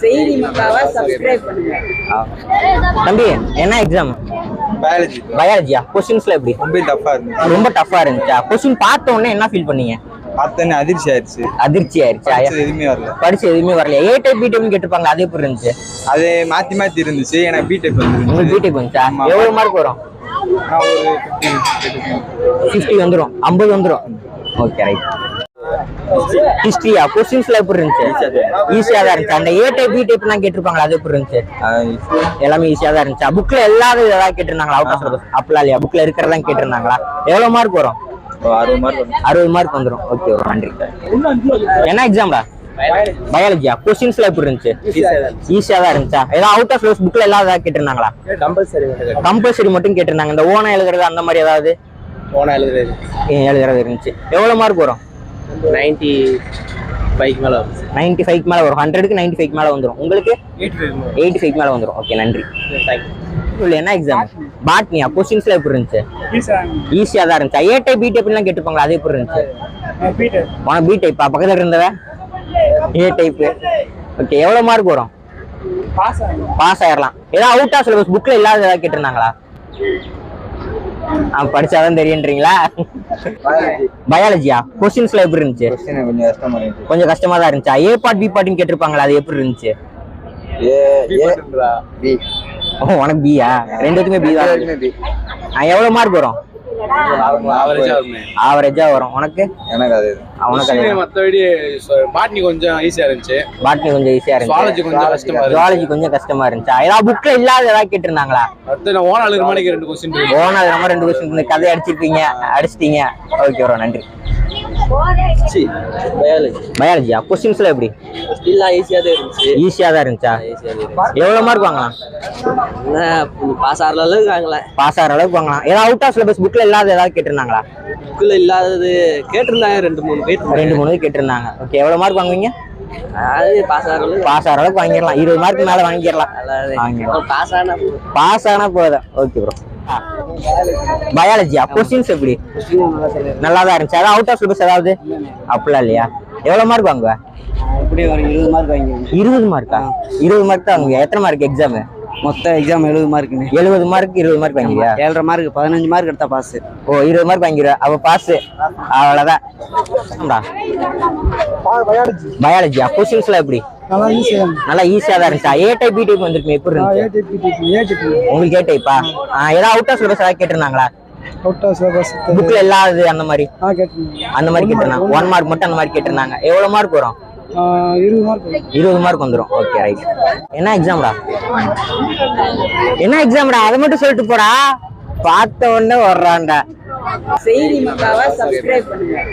செய்தி மக்காவை சப்ஸ்கிரைப் பண்ணுங்க. தம்பி என்ன எக்ஸாம்? பயாலஜி. பயாலஜியா? கொஸ்டின்ஸ்ல எப்படி? ரொம்ப டஃபா இருந்துச்சா? கொஸ்டின் பார்த்த உடனே என்ன ஃபீல் பண்ணீங்க? பார்த்தோன்னே அதிர்ச்சி ஆயிடுச்சு. அதிர்ச்சி ஆயிடுச்சா? எதுவுமே வரல. படிச்சு எதுவுமே வரல. ஏ டைப் பி டைப் கேட்டிருப்பாங்க, அது எப்படி இருந்துச்சு? அது மாத்தி மாத்தி இருந்துச்சு. எனக்கு பி டைப் வந்துருச்சு. உங்களுக்கு பி டைப் வந்துச்சா? எவ்வளவு மார்க் வரும்? ஒரு 50 வந்துரும், 50 வந்துரும். Okay right. ஹிஸ்டரியா? கொஸ்டின்ஸ்ல எப்படி இருந்துச்சு? ஈஸியா தான் இருந்துச்சு. அந்த ஏ டைப் பி டைப் எல்லாம் கேட்டிருப்பாங்களா, அது எப்படி இருந்துச்சு? எல்லாமே ஈஸியா தான் இருந்துச்சா? புக்ல எல்லாரும் ஏதாவது கேட்டிருந்தாங்களா? அவுட் ஆஃப் சிலபஸ் அப்படிலாம் இல்லையா? புக்ல இருக்கிறதா கேட்டிருந்தாங்களா? எவ்வளவு மார்க் வரும்? 60 மார்க் வந்துரும். ஓகே, நன்றி. என்ன எக்ஸாம்டா? பயாலஜியா? கொஸ்டின்ஸ்ல எப்படி இருந்துச்சு? ஈஸியா தான் இருந்துச்சா? ஏதாவது அவுட் ஆஃப் சிலபஸ் புக்ல எல்லாம் ஏதாவது கேட்டிருந்தாங்களா? கம்பல்சரி மட்டும் கேட்டிருந்தாங்க. இந்த ஓனா எழுதுறது அந்த மாதிரி ஏதாவது எழுதுறது இருந்துச்சு. எவ்வளவு மார்க் வரும்? 95 மேல வரும். 95 மேல வரும். 100க்கு 95 மேல வந்துரும். உங்களுக்கு 85 மேல வந்துரும். ஓகே, நன்றி. என்ன எக்ஸாம்? பாட்னியா? கொஸ்டின்ஸ்ல எப்படி இருந்துச்சு? ஈஸியா தான் இருந்துச்சு. ஏ டைப் பி டைப் எல்லாம் கேட்டிருப்பாங்களா, அது எப்படி இருந்துச்சு? உனக்கு பி டைப்பா? பக்கத்துல இருந்தவ ஏ டைப். ஓகே, எவ்வளவு மார்க் வரும்? பாஸ் ஆயிரலாம். ஏதாவது அவுட் ஆஃப் சிலபஸ் புக்ல இல்லாத ஏதாவது கேட்டிருந்தாங்களா? படிச்சாதான் தெரியுன்றீங்களா? பயாலஜியா? கொஸ்டின்ஸ்ல எப்படி இருந்துச்சு? கொஞ்சம் கஷ்டமா தான் இருந்துச்சா? ஏ பார்ட் பி பார்ட்னு கேட்டிருப்பாங்களா, அது எப்படி இருந்துச்சு? உனக்கு பியா? ரெண்டுத்துக்குமே பி தான். எவ்வளவு மார்க் வரும்? ஆவரேஜா வரும். உனக்கு? எனக்கு அது மத்தபடி பாட்னி கொஞ்சம் ஈஸியா இருந்துச்சு. பாட்னி கொஞ்சம் ஈஸியா இருந்துச்சு. ஜுவாலஜி கொஞ்சம் கஷ்டமா இருந்துச்சு. ஜுவாலஜி கொஞ்சம் கஷ்டமா இருந்துச்சா? ஏதாவது புக்ல இல்லாத ஏதாவது கேட்டிருந்தாங்களா? அடுத்து நான் ஓனா எழுதுற மாதிரி 2 क्वेश्चन இருக்கு. ஓனா எழுதுற 2 क्वेश्चन இந்த கதை அடிச்சிருப்பீங்க, அடிச்சிட்டீங்க. ஓகே ப்ரோ, நன்றி. பயாலஜியா? கொஸ்டின்ஸ்ல எப்படி? ஈஸியா தான் இருந்துச்சு. ஈஸியா தான் இருந்துச்சா? எவ்வளவு மார்க் வாங்கலாம்? பாஸ் ஆகிற அளவுக்கு வாங்கலாம். பாஸ் ஆகிற அளவுக்கு வாங்கலாம். ஏதாவது அவுட் ஆஃப் சிலபஸ் புக்ல இல்லாத ஏதாவது கேட்டிருந்தாங்களா? புக்ல இல்லாதது கேட்டிருந்தாங்க. 2-3 கேட்டிருந்தாங்க. ஓகே, எவ்வளவு மார்க் வாங்குவீங்க? அது பாஸ் ஆகிற அளவுக்கு வாங்கிடலாம். 20 மார்க் மேல வாங்கிடலாம். பாஸ் ஆனா போதும். Okay bro. பயாலஜியா? கொஸ்டின்ஸ் எப்படி? நல்லா தான் இருந்துச்சு. அதாவது அவுட் ஆஃப் சிலபஸ் ஏதாவது அப்படிலாம் இல்லையா? எவ்வளவு மார்க் வாங்குவ? 20 மார்க் வாங்குவேன். 20 மார்க்கா? 20 மார்க் தான் வாங்குவியா? எத்தனை மார்க் எக்ஸாம்? மொத்த எக்ஸாம் 70 மார்க். 70 மார்க் 20 மார்க் வாங்கிடுவியா? 7.5 மார்க் 15 மார்க் எடுத்தா பாஸ். ஓ, 20 மார்க் வாங்கிடுவா, அப்ப பாஸ். அவ்வளவுதான். பயாலஜியா? கொஸ்டின்ஸ்ல எப்படி? நல்லா ஈஸியா தான் இருந்துச்சா? ஏ டைப் பி டைப் வந்துருக்கு, எப்படி இருந்துச்சு? உங்களுக்கு ஏ டைப்பா? ஏதாவது அவுட் ஆஃப் சிலபஸ் ஏதாவது கேட்டிருந்தாங்களா? புக்ல இல்லாதது அந்த மாதிரி கேட்டிருந்தாங்க. 1 மார்க் மட்டும் அந்த மாதிரி கேட்டிருந்தாங்க. எவ்வளவு மார்க் வரும்? 20 மார்க் வந்துரும். Okay right. என்ன எக்ஸாம்டா? அதை மட்டும் சொல்லிட்டு போடா. பார்த்த உடனே வர்றான்டா. செய்தி மக்காவை சப்ஸ்கிரைப் பண்ணுங்க.